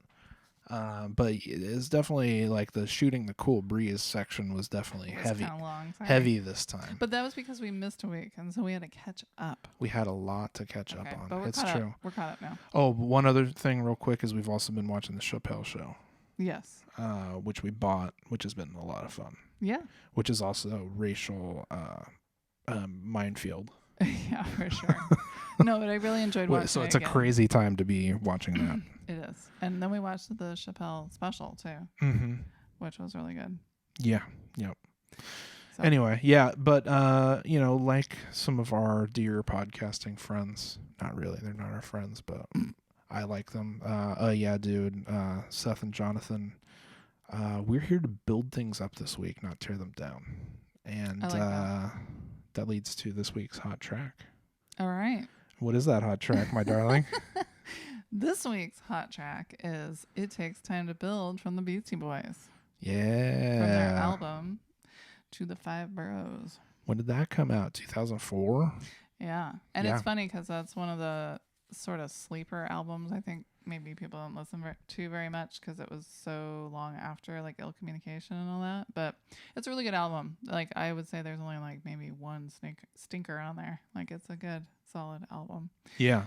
But it's definitely like the shooting the cool breeze section was definitely heavy this time. But that was because we missed a week, and so we had to catch up. We had a lot to catch up on. But it's true. We're caught up now. Oh, one other thing real quick is we've also been watching the Chappelle Show. Yes. Which we bought, which has been a lot of fun. Yeah. Which is also a racial minefield. Yeah, for sure. No, but I really enjoyed watching it. So it's a crazy time to be watching that. It is. And then we watched the Chappelle special, too, which was really good. Yeah. Yep. So. Anyway, yeah. But, you know, like some of our dear podcasting friends, not really, they're not our friends, but I like them. Yeah, dude, Seth and Jonathan, we're here to build things up this week, not tear them down. And like that leads to this week's hot track. All right. What is that hot track, my darling? This week's hot track is It Takes Time to Build from the Beastie Boys. Yeah. From their album, To the Five Boroughs. When did that come out? 2004? Yeah. And it's funny because that's one of the sort of sleeper albums I think maybe people don't listen to very much because it was so long after like Ill Communication and all that. But it's a really good album. Like I would say there's only like maybe one stinker on there. Like it's a good solid album. Yeah.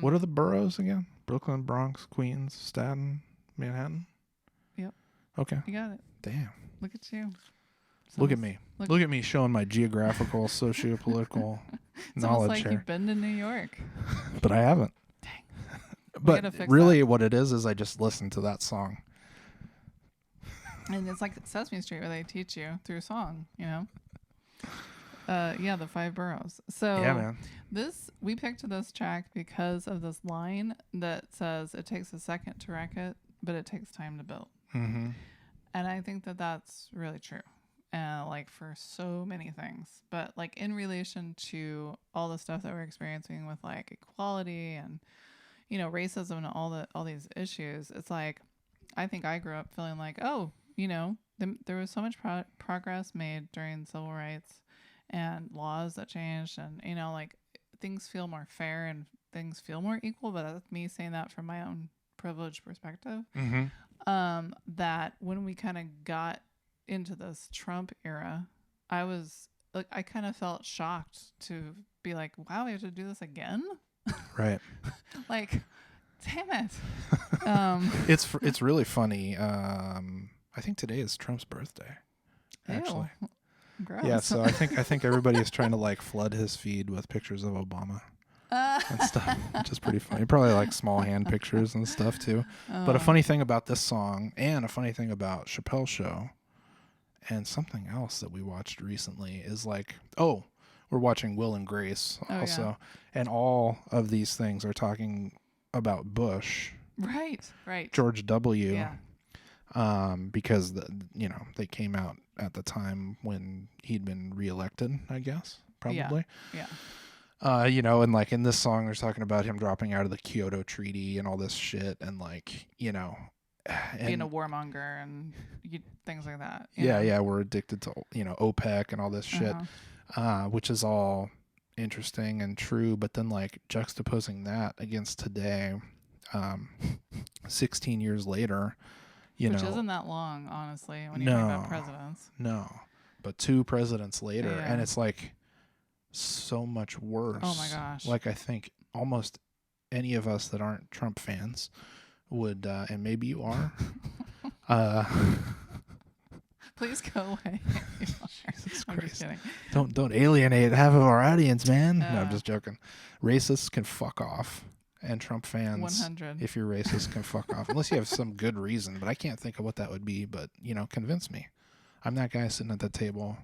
What are the boroughs again? Brooklyn, Bronx, Queens, Staten, Manhattan? Yep. Okay. You got it. Damn. Look at you. Look at me. Look at me showing my geographical, socio-political knowledge like here. You've been to New York. But I haven't. Dang. But really what it is I just listened to that song. And it's like Sesame Street where they teach you through song, you know? Yeah, the five boroughs. So yeah, man. We picked this track because of this line that says it takes a second to wreck it, but it takes time to build. Mm-hmm. And I think that that's really true. Like for so many things, but like in relation to all the stuff that we're experiencing with like equality and, you know, racism and all these issues, it's like, I think I grew up feeling like, oh, you know, there was so much progress made during civil rights and laws that changed, and, you know, like things feel more fair and things feel more equal, but that's me saying that from my own privileged perspective. Mm-hmm. That when we kind of got into this Trump era, I was like, I kind of felt shocked to be like, wow, we have to do this again. Right. Like, damn it. It's really funny. I think today is Trump's birthday. Actually. Ew. Gross. Yeah, so I think everybody is trying to like flood his feed with pictures of Obama and stuff, which is pretty funny. Probably like small hand pictures and stuff too. But a funny thing about this song and a funny thing about Chappelle's Show and something else that we watched recently is like, we're watching Will and Grace also. Yeah. And all of these things are talking about Bush. Right. George W. Yeah. Because they came out at the time when he'd been reelected, I guess, probably. Yeah. You know, and like in this song, they're talking about him dropping out of the Kyoto Treaty and all this shit, and like, you know, and being a warmonger and things like that. Yeah, we're addicted to, you know, OPEC and all this shit, which is all interesting and true. But then like juxtaposing that against today, 16 years later, which isn't that long, honestly, when you think about presidents. No, but 2 presidents later, and it's like so much worse. Oh my gosh! Like I think almost any of us that aren't Trump fans would, and maybe you are. Please go away. Jesus Christ. I'm just kidding. Don't alienate half of our audience, man. No, I'm just joking. Racists can fuck off. And Trump fans, 100. If you're racist, can fuck off. Unless you have some good reason, but I can't think of what that would be. But, you know, convince me. I'm that guy sitting at that table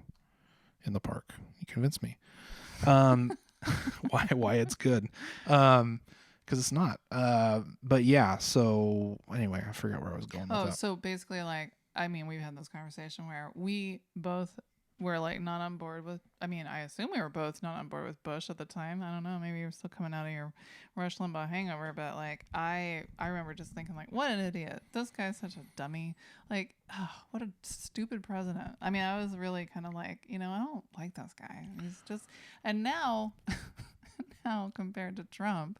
in the park. You convince me. Why it's good. Because it's not. But yeah, so anyway, I forgot where I was going with that. So basically, like, I mean, we've had this conversation where we both were like not on board with, I mean, I assume we were both not on board with Bush at the time. I don't know, maybe you were still coming out of your Rush Limbaugh hangover, but like I remember just thinking like, what an idiot. This guy's such a dummy. Like, oh, what a stupid president. I mean, I was really kind of like, you know, I don't like this guy. He's just, and now compared to Trump,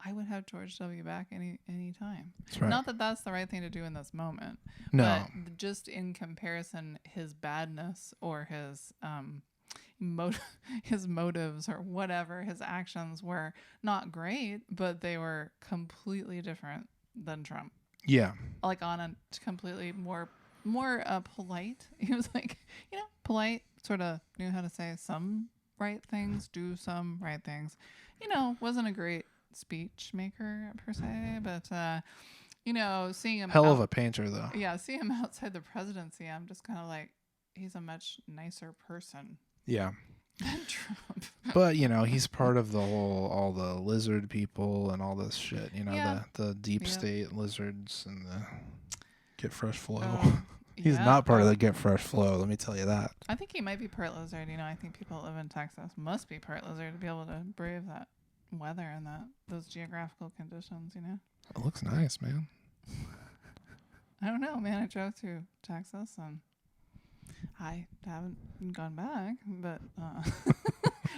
I would have George W. back any time. Right. Not that that's the right thing to do in this moment. No. But just in comparison, his badness or his his motives or whatever, his actions were not great, but they were completely different than Trump. Yeah. Like on a completely more polite. He was like, you know, polite, sort of knew how to say some right things, do some right things. You know, wasn't a great speech maker per se, but you know, seeing him of a painter though. Yeah, seeing him outside the presidency, I'm just kind of like, he's a much nicer person. Yeah. Than Trump. But you know, he's part of the whole, all the lizard people and all this shit. You know, the deep state lizards and the Get Fresh flow. He's not part of the Get Fresh flow. Let me tell you that. I think he might be part lizard. You know, I think people that live in Texas must be part lizard to be able to brave that weather and those geographical conditions, you know. It looks nice, man. I don't know, man. I drove through Texas and I haven't gone back, but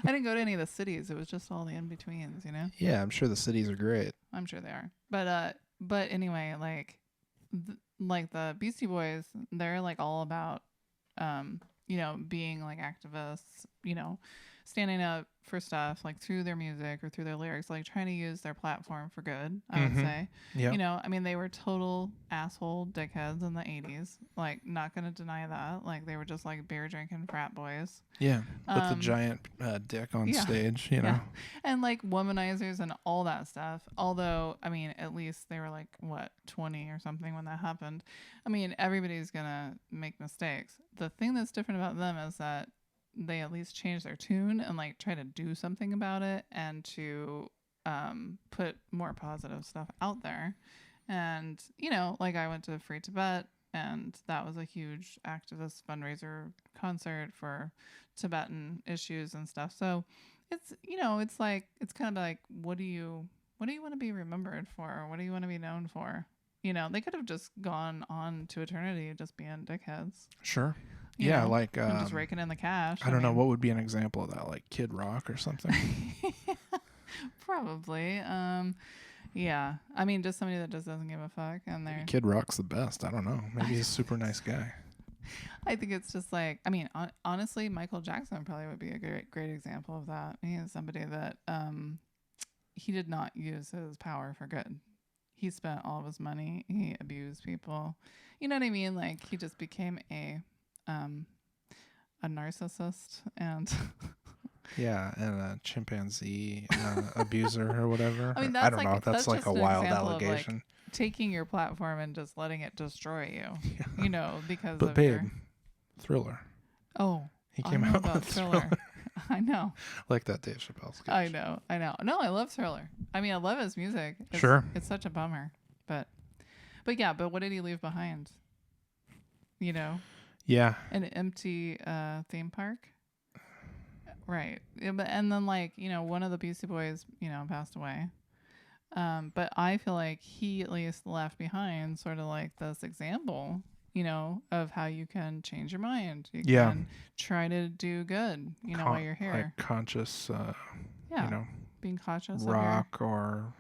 I didn't go to any of the cities. It was just all the in-betweens, you know. Yeah, I'm sure the cities are great. I'm sure they are. But anyway, like the Beastie Boys, they're like all about you know, being like activists, you know, standing up for stuff like through their music or through their lyrics, like trying to use their platform for good, I would say. Yep. You know, I mean, they were total asshole dickheads in the 80s. Like, not going to deny that. Like, they were just like beer drinking frat boys. Yeah. With the giant dick on stage, you know. Yeah. And like womanizers and all that stuff. Although, I mean, at least they were like, what, 20 or something when that happened. I mean, everybody's going to make mistakes. The thing that's different about them is that they at least change their tune and like try to do something about it and to put more positive stuff out there. And, you know, like I went to Free Tibet and that was a huge activist fundraiser concert for Tibetan issues and stuff. So it's, you know, it's like, it's kind of like, what do you want to be remembered for? What do you want to be known for? You know, they could have just gone on to eternity just being dickheads. Sure. Yeah, like just raking in the cash. I don't know what would be an example of that, like Kid Rock or something. Probably. Yeah. I mean, just somebody that just doesn't give a fuck, and they're Kid Rock's the best. I don't know. Maybe he's a super nice guy. I think it's just like, I mean, honestly, Michael Jackson probably would be a great example of that. He is somebody that he did not use his power for good. He spent all of his money. He abused people. You know what I mean? Like he just became a narcissist and yeah, and a chimpanzee abuser or whatever. I mean, I don't know. That's like a wild allegation. Like taking your platform and just letting it destroy you. Yeah. You know, because but of babe, Thriller. Oh, he came out with Thriller. I know. Like that Dave Chappelle sketch. I know. No, I love Thriller. I mean, I love his music. It's such a bummer, but yeah. But what did he leave behind? You know. Yeah. An empty theme park. Right. Yeah, but and then like, one of the Beastie Boys, passed away. But I feel like he at least left behind sort of like this example, of how you can change your mind. You can try to do good, while you're here. Like conscious, being conscious rock or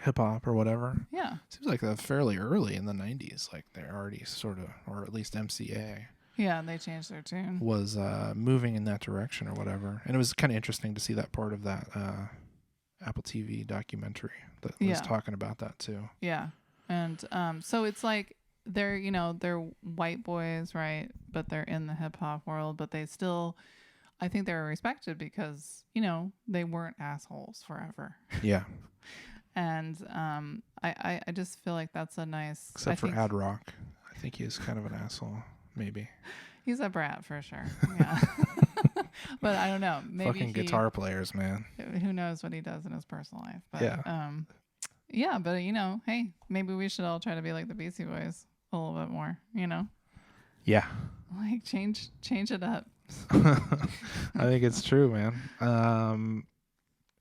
hip hop or whatever. Yeah. Seems like that fairly early in the 90s. Like they're already sort of, or at least MCA. Yeah, they changed their tune. Was moving in that direction or whatever. And it was kind of interesting to see that part of that Apple TV documentary that was talking about that too. Yeah. And so it's like they're white boys, right? But they're in the hip hop world, but they still, I think they're respected because, they weren't assholes forever. Yeah. And I just feel like that's a nice... Except for Ad Rock. I think he's kind of an asshole. Maybe. He's a brat for sure. Yeah. But I don't know. Maybe fucking guitar players, man. Who knows what he does in his personal life. But, yeah. But hey, maybe we should all try to be like the Beastie Boys a little bit more, Yeah. Like change it up. I think it's true, man.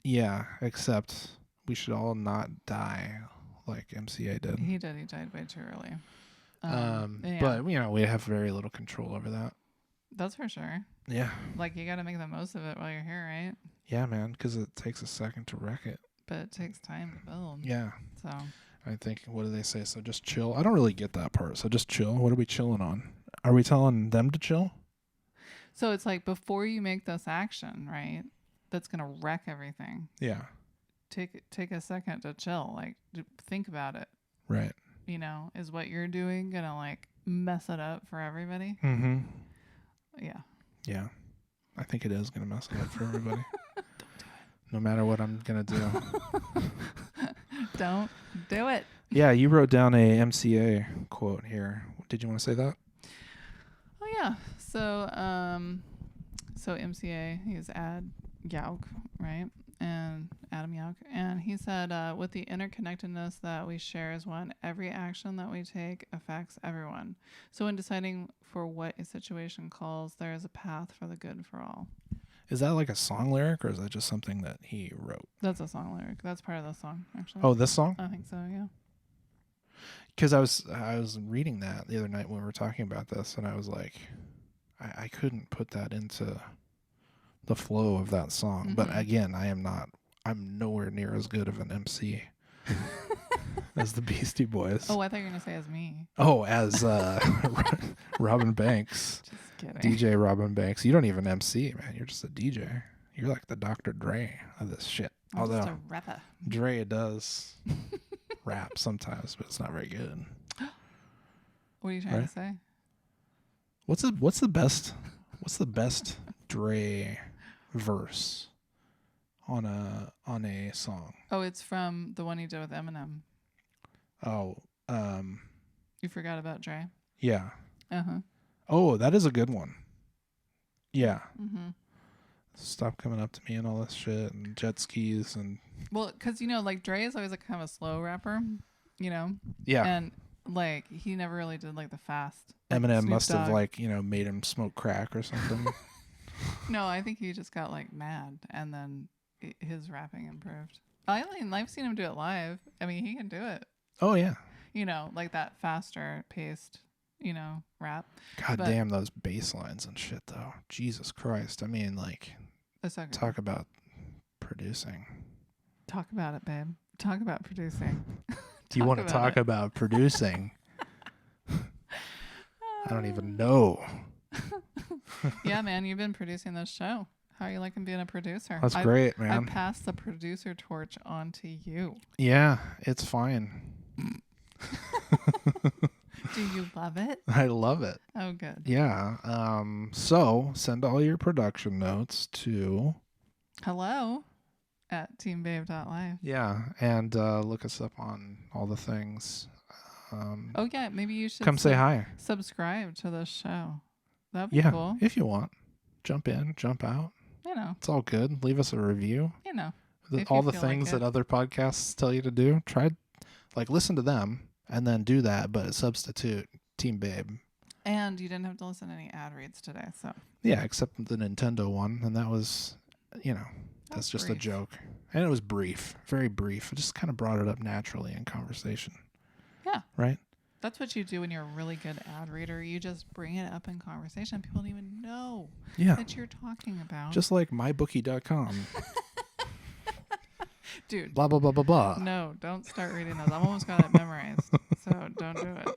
Yeah, except we should all not die like MCA did. He did. He died way too early. But we have very little control over that. That's for sure. Yeah. Like you got to make the most of it while you're here, right? Yeah, man, because it takes a second to wreck it. But it takes time to build. Yeah. So I think, what do they say? So just chill. I don't really get that part. So just chill. What are we chilling on? Are we telling them to chill? So it's like before you make this action, right? That's gonna wreck everything. Yeah. Take a second to chill. Like think about it. Right. Is what you're doing gonna like mess it up for everybody? Mm-hmm. Yeah. Yeah. I think it is gonna mess it up for everybody. Don't do it. No matter what I'm gonna do. Don't do it. Yeah, you wrote down a MCA quote here. Did you want to say that? Oh yeah. So MCA, he's Ad Yauk, right? And Adam Yauk. And he said, with the interconnectedness that we share as one, every action that we take affects everyone. So in deciding for what a situation calls, there is a path for the good for all. Is that like a song lyric, or is that just something that he wrote? That's a song lyric. That's part of the song, actually. Oh, this song? I think so, yeah. Because I was reading that the other night when we were talking about this, and I was like, I couldn't put that into the flow of that song. Mm-hmm. But again, I'm nowhere near as good of an MC as the Beastie Boys. Oh, I thought you were going to say as me. Oh, as Robin Banks. Just kidding. DJ Robin Banks. You don't even MC, man. You're just a DJ. You're like the Dr. Dre of this shit. I'm just a rapper. Dre does rap sometimes, but it's not very good. What are you trying to say? What's the best Dre verse on a song? Oh, it's from the one he did with Eminem. Oh, you forgot about Dre? Yeah. Uh-huh. Oh, that is a good one. Yeah. Mm-hmm. Stop coming up to me and all this shit and jet skis and... Well, because, like Dre is always like kind of a slow rapper, Yeah. And like he never really did like the fast. Like Eminem must have like, made him smoke crack or something. No, I think he just got like mad and then his rapping improved. I've seen him do it live. I mean, he can do it. Oh, yeah. Like that faster paced, rap. God damn those bass lines and shit, though. Jesus Christ. I mean, like, talk about producing. Talk about it, babe. Talk about producing. Do you want to talk about producing? I don't even know. Yeah, man, you've been producing this show. How are you liking being a producer? That's great, man. I passed the producer torch on to you. Yeah, it's fine. Do you love it? I love it. Oh, good. Yeah. So send all your production notes to hello@teambabe.live. Yeah, and look us up on all the things. Oh yeah, maybe you should come say hi. Subscribe to this show. That'd be cool. If you want. Jump in, jump out. It's all good. Leave us a review. All the things that other podcasts tell you to do. Try, listen to them and then do that, but substitute Team Babe. And you didn't have to listen to any ad reads today, so. Yeah, except the Nintendo one, and that was that's just brief. A joke. And it was brief, very brief. I just kind of brought it up naturally in conversation. Yeah. Right? That's what you do when you're a really good ad reader. You just bring it up in conversation. People don't even know that you're talking about. Just like mybookie.com. Dude. Blah, blah, blah, blah, blah. No, don't start reading those. I've almost got it memorized. So don't do it.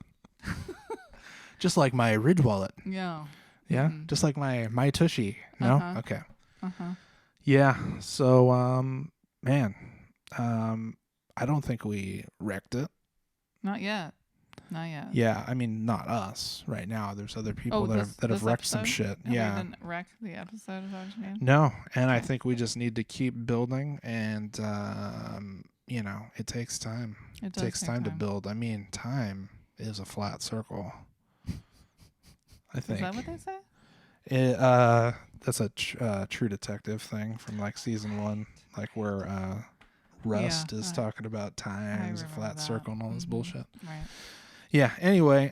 Just like my Ridge wallet. Yeah. Yeah? Mm-hmm. Just like my Tushy. No? Uh-huh. Okay. Uh-huh. Yeah. So, man, I don't think we wrecked it. Not yet. Not yet. Yeah, I mean, not us right now. There's other people that have wrecked some shit. Yeah. We didn't wreck the episode, is that what you mean? No, and okay. I think we just need to keep building, and it takes time. It takes time to build. I mean, time is a flat circle. I think. Is that what they say? That's a True Detective thing from like season 1, like where Rust is talking about time as a flat circle and all this bullshit. Right. Yeah. Anyway,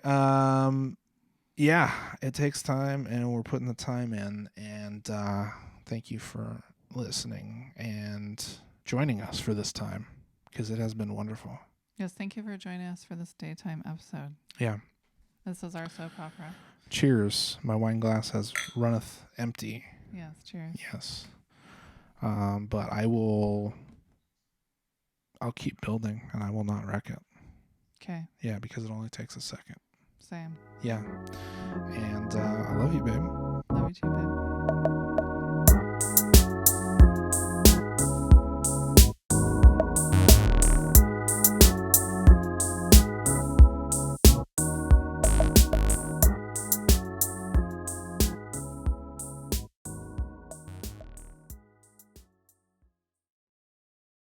it takes time, and we're putting the time in. And thank you for listening and joining us for this time, because it has been wonderful. Yes, thank you for joining us for this daytime episode. Yeah. This is our soap opera. Cheers. My wine glass has runneth empty. Yes, cheers. Yes. But I'll keep building, and I will not wreck it. Okay. Yeah, because it only takes a second. Same. Yeah. And I love you, babe. Love you too, babe.